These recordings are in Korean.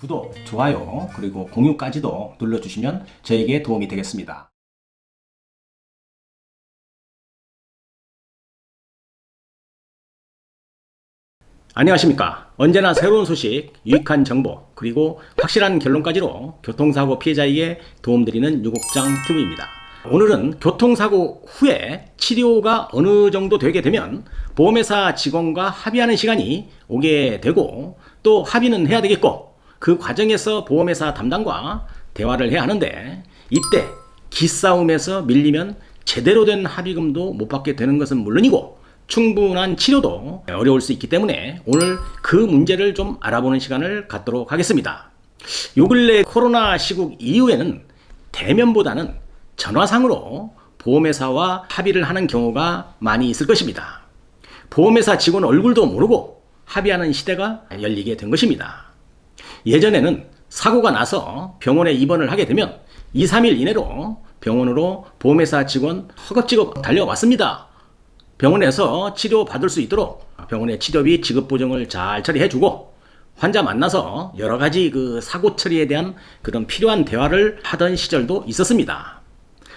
구독, 좋아요, 그리고 공유까지도 눌러주시면 저에게 도움이 되겠습니다. 안녕하십니까. 언제나 새로운 소식, 유익한 정보, 그리고 확실한 결론까지로 교통사고 피해자에게 도움드리는 유국장 TV입니다. 오늘은 교통사고 후에 치료가 어느 정도 되게 되면 보험회사 직원과 합의하는 시간이 오게 되고, 또 합의는 해야 되겠고, 그 과정에서 보험회사 담당과 대화를 해야 하는데, 이때 기싸움에서 밀리면 제대로 된 합의금도 못 받게 되는 것은 물론이고 충분한 치료도 어려울 수 있기 때문에 오늘 그 문제를 좀 알아보는 시간을 갖도록 하겠습니다. 요 근래 코로나 시국 이후에는 대면보다는 전화상으로 보험회사와 합의를 하는 경우가 많이 있을 것입니다. 보험회사 직원 얼굴도 모르고 합의하는 시대가 열리게 된 것입니다. 예전에는 사고가 나서 병원에 입원을 하게 되면 2, 3일 이내로 병원으로 보험회사 직원 허겁지겁 달려왔습니다. 병원에서 치료받을 수 있도록 병원의 치료비 지급 보증을 잘 처리해주고, 환자 만나서 여러 가지 그 사고 처리에 대한 그런 필요한 대화를 하던 시절도 있었습니다.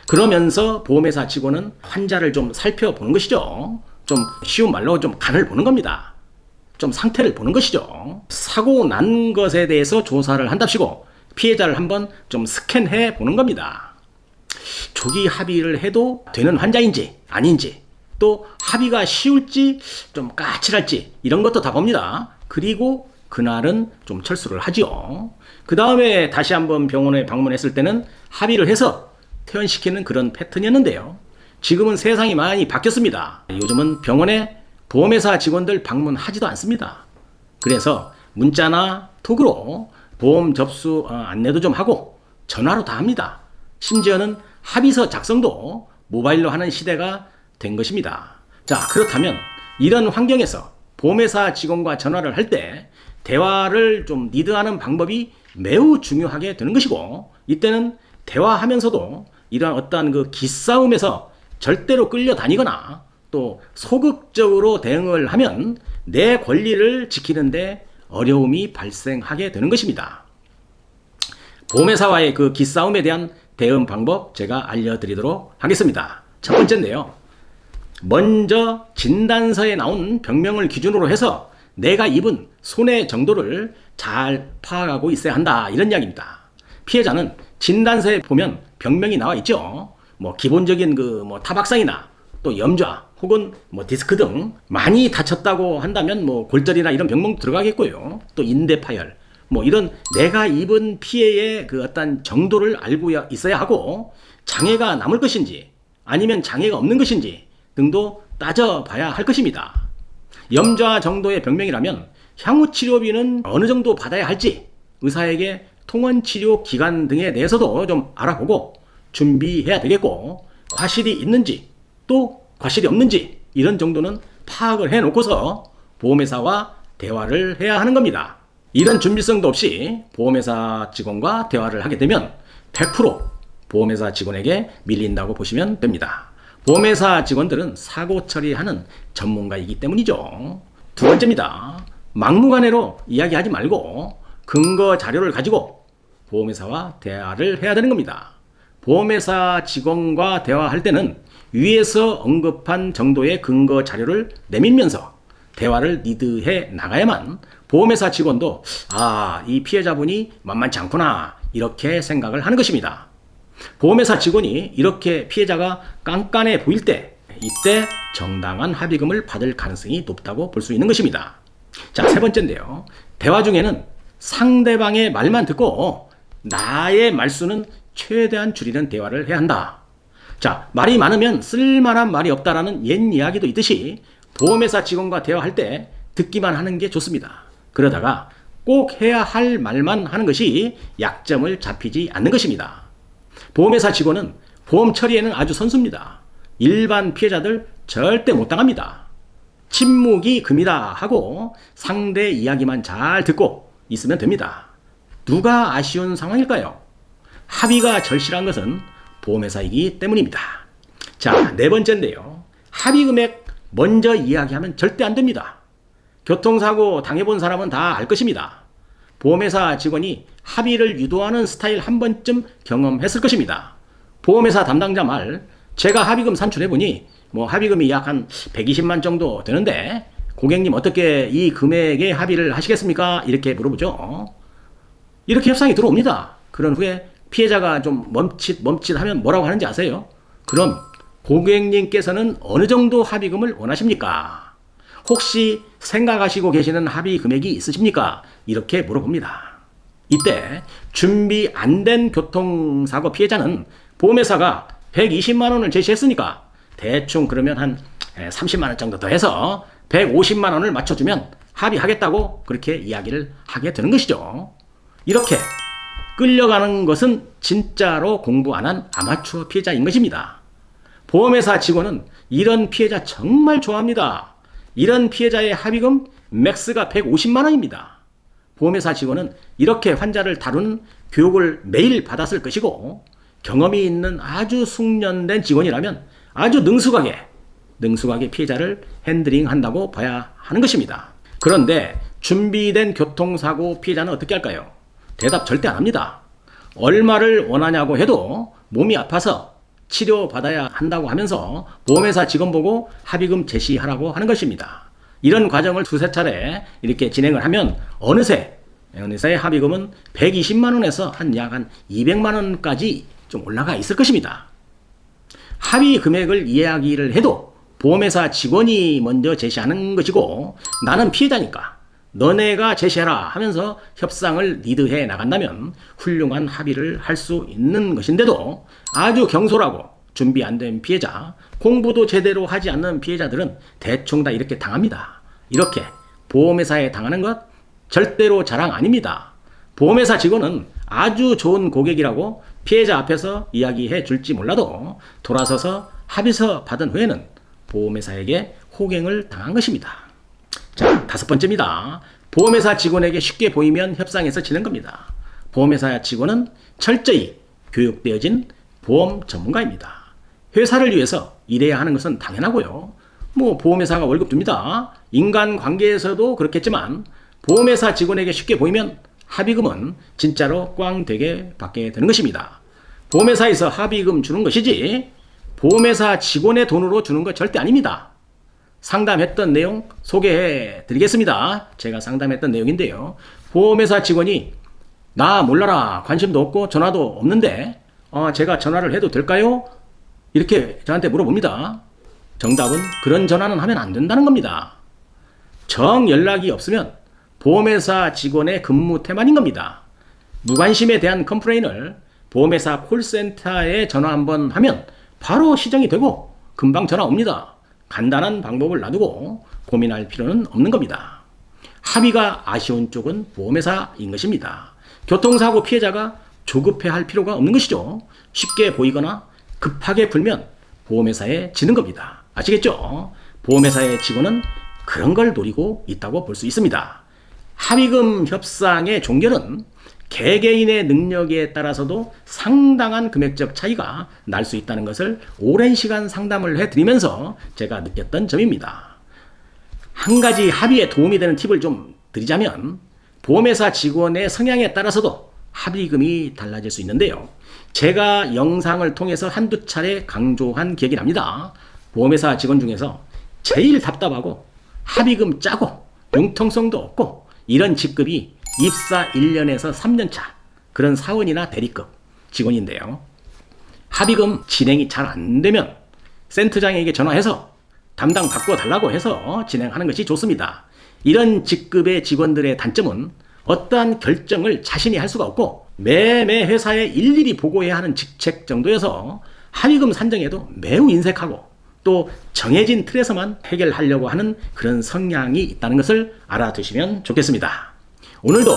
그러면서 보험회사 직원은 환자를 좀 살펴보는 것이죠. 좀 쉬운 말로 좀 간을 보는 겁니다. 좀 상태를 보는 것이죠. 사고 난 것에 대해서 조사를 한답시고 피해자를 한번 좀 스캔해 보는 겁니다. 조기 합의를 해도 되는 환자인지 아닌지, 또 합의가 쉬울지 좀 까칠할지, 이런 것도 다 봅니다. 그리고 그날은 좀 철수를 하지요. 그 다음에 다시 한번 병원에 방문했을 때는 합의를 해서 퇴원시키는 그런 패턴이었는데요. 지금은 세상이 많이 바뀌었습니다. 요즘은 병원에 보험회사 직원들 방문하지도 않습니다. 그래서 문자나 톡으로 보험 접수 안내도 좀 하고 전화로 다 합니다. 심지어는 합의서 작성도 모바일로 하는 시대가 된 것입니다. 자, 그렇다면 이런 환경에서 보험회사 직원과 전화를 할 때 대화를 좀 리드하는 방법이 매우 중요하게 되는 것이고, 이때는 대화하면서도 이러한 어떠한 그 기싸움에서 절대로 끌려다니거나 또 소극적으로 대응을 하면 내 권리를 지키는데 어려움이 발생하게 되는 것입니다. 보험회사와의 그 기싸움에 대한 대응 방법 제가 알려드리도록 하겠습니다. 첫 번째인데요. 먼저 진단서에 나온 병명을 기준으로 해서 내가 입은 손해 정도를 잘 파악하고 있어야 한다, 이런 이야기입니다. 피해자는 진단서에 보면 병명이 나와 있죠. 기본적인 타박상이나 또 염좌 혹은 디스크 등 많이 다쳤다고 한다면 골절이나 이런 병명도 들어가겠고요. 또 인대 파열, 이런 내가 입은 피해의 그 어떤 정도를 알고 있어야 하고, 장애가 남을 것인지 아니면 장애가 없는 것인지 등도 따져봐야 할 것입니다. 염좌 정도의 병명이라면 향후 치료비는 어느 정도 받아야 할지 의사에게 통원치료 기간 등에 대해서도 좀 알아보고 준비해야 되겠고, 과실이 있는지 또 과실이 없는지 이런 정도는 파악을 해놓고서 보험회사와 대화를 해야 하는 겁니다. 이런 준비성도 없이 보험회사 직원과 대화를 하게 되면 100% 보험회사 직원에게 밀린다고 보시면 됩니다. 보험회사 직원들은 사고 처리하는 전문가이기 때문이죠. 두 번째입니다. 막무가내로 이야기하지 말고 근거 자료를 가지고 보험회사와 대화를 해야 되는 겁니다. 보험회사 직원과 대화할 때는 위에서 언급한 정도의 근거 자료를 내밀면서 대화를 리드해 나가야만 보험회사 직원도 이 피해자분이 만만치 않구나, 이렇게 생각을 하는 것입니다. 보험회사 직원이 이렇게 피해자가 깐깐해 보일 때, 이때 정당한 합의금을 받을 가능성이 높다고 볼 수 있는 것입니다. 자, 세 번째인데요. 대화 중에는 상대방의 말만 듣고 나의 말수는 최대한 줄이는 대화를 해야 한다. 자, 말이 많으면 쓸만한 말이 없다라는 옛 이야기도 있듯이 보험회사 직원과 대화할 때 듣기만 하는 게 좋습니다. 그러다가 꼭 해야 할 말만 하는 것이 약점을 잡히지 않는 것입니다. 보험회사 직원은 보험 처리에는 아주 선수입니다. 일반 피해자들 절대 못 당합니다. 침묵이 금이다 하고 상대 이야기만 잘 듣고 있으면 됩니다. 누가 아쉬운 상황일까요? 합의가 절실한 것은 보험회사이기 때문입니다. 자, 네 번째인데요. 합의 금액 먼저 이야기하면 절대 안 됩니다. 교통사고 당해본 사람은 다 알 것입니다. 보험회사 직원이 합의를 유도하는 스타일 한 번쯤 경험했을 것입니다. 보험회사 담당자 말, 제가 합의금 산출해보니 합의금이 약 한 120만 정도 되는데 고객님 어떻게 이 금액에 합의를 하시겠습니까? 이렇게 물어보죠. 이렇게 협상이 들어옵니다. 그런 후에 피해자가 좀 멈칫하면 뭐라고 하는지 아세요? 그럼 고객님께서는 어느 정도 합의금을 원하십니까? 혹시 생각하시고 계시는 합의 금액이 있으십니까? 이렇게 물어봅니다. 이때 준비 안 된 교통사고 피해자는 보험회사가 120만 원을 제시했으니까 대충 그러면 한 30만 원 정도 더 해서 150만 원을 맞춰주면 합의하겠다고 그렇게 이야기를 하게 되는 것이죠. 이렇게 끌려가는 것은 진짜로 공부 안 한 아마추어 피해자인 것입니다. 보험회사 직원은 이런 피해자 정말 좋아합니다. 이런 피해자의 합의금 맥스가 150만 원입니다. 보험회사 직원은 이렇게 환자를 다루는 교육을 매일 받았을 것이고 경험이 있는 아주 숙련된 직원이라면 아주 능숙하게 피해자를 핸들링한다고 봐야 하는 것입니다. 그런데 준비된 교통사고 피해자는 어떻게 할까요? 대답 절대 안 합니다. 얼마를 원하냐고 해도 몸이 아파서 치료받아야 한다고 하면서 보험회사 직원 보고 합의금 제시하라고 하는 것입니다. 이런 과정을 두세 차례 이렇게 진행을 하면 어느새 합의금은 120만 원에서 약 한 200만 원까지 좀 올라가 있을 것입니다. 합의 금액을 이야기를 해도 보험회사 직원이 먼저 제시하는 것이고 나는 피해자니까 너네가 제시해라 하면서 협상을 리드해 나간다면 훌륭한 합의를 할 수 있는 것인데도 아주 경솔하고 준비 안 된 피해자, 공부도 제대로 하지 않는 피해자들은 대충 다 이렇게 당합니다. 이렇게 보험회사에 당하는 것 절대로 자랑 아닙니다. 보험회사 직원은 아주 좋은 고객이라고 피해자 앞에서 이야기해 줄지 몰라도 돌아서서 합의서 받은 후에는 보험회사에게 호갱을 당한 것입니다. 자, 5번째입니다. 보험회사 직원에게 쉽게 보이면 협상에서 지는 겁니다. 보험회사 직원은 철저히 교육되어진 보험 전문가입니다. 회사를 위해서 일해야 하는 것은 당연하고요. 보험회사가 월급 줍니다. 인간관계에서도 그렇겠지만 보험회사 직원에게 쉽게 보이면 합의금은 진짜로 꽝 되게 받게 되는 것입니다. 보험회사에서 합의금 주는 것이지 보험회사 직원의 돈으로 주는 것 절대 아닙니다. 상담했던 내용 소개해 드리겠습니다. 제가 상담했던 내용인데요. 보험회사 직원이 나 몰라라, 관심도 없고 전화도 없는데 제가 전화를 해도 될까요? 이렇게 저한테 물어봅니다. 정답은 그런 전화는 하면 안 된다는 겁니다. 정 연락이 없으면 보험회사 직원의 근무 태만인 겁니다. 무관심에 대한 컴플레인을 보험회사 콜센터에 전화 한번 하면 바로 시정이 되고 금방 전화 옵니다. 간단한 방법을 놔두고 고민할 필요는 없는 겁니다. 합의가 아쉬운 쪽은 보험회사인 것입니다. 교통사고 피해자가 조급해할 필요가 없는 것이죠. 쉽게 보이거나 급하게 불면 보험회사에 지는 겁니다. 아시겠죠? 보험회사의 직원은 그런 걸 노리고 있다고 볼 수 있습니다. 합의금 협상의 종결은 개개인의 능력에 따라서도 상당한 금액적 차이가 날 수 있다는 것을 오랜 시간 상담을 해드리면서 제가 느꼈던 점입니다. 한 가지 합의에 도움이 되는 팁을 좀 드리자면 보험회사 직원의 성향에 따라서도 합의금이 달라질 수 있는데요. 제가 영상을 통해서 한두 차례 강조한 기억이 납니다. 보험회사 직원 중에서 제일 답답하고 합의금 짜고 융통성도 없고 이런 직급이 입사 1년에서 3년차 그런 사원이나 대리급 직원인데요. 합의금 진행이 잘 안 되면 센터장에게 전화해서 담당 바꿔달라고 해서 진행하는 것이 좋습니다. 이런 직급의 직원들의 단점은 어떠한 결정을 자신이 할 수가 없고 매매 회사에 일일이 보고해야 하는 직책 정도여서 합의금 산정에도 매우 인색하고 또 정해진 틀에서만 해결하려고 하는 그런 성향이 있다는 것을 알아두시면 좋겠습니다. 오늘도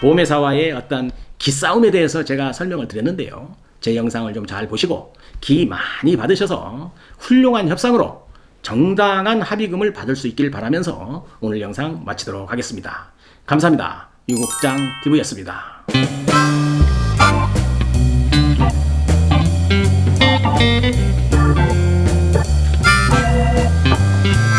보험회사와의 어떤 기싸움에 대해서 제가 설명을 드렸는데요. 제 영상을 좀 잘 보시고 기 많이 받으셔서 훌륭한 협상으로 정당한 합의금을 받을 수 있길 바라면서 오늘 영상 마치도록 하겠습니다. 감사합니다. 유국장 TV였습니다.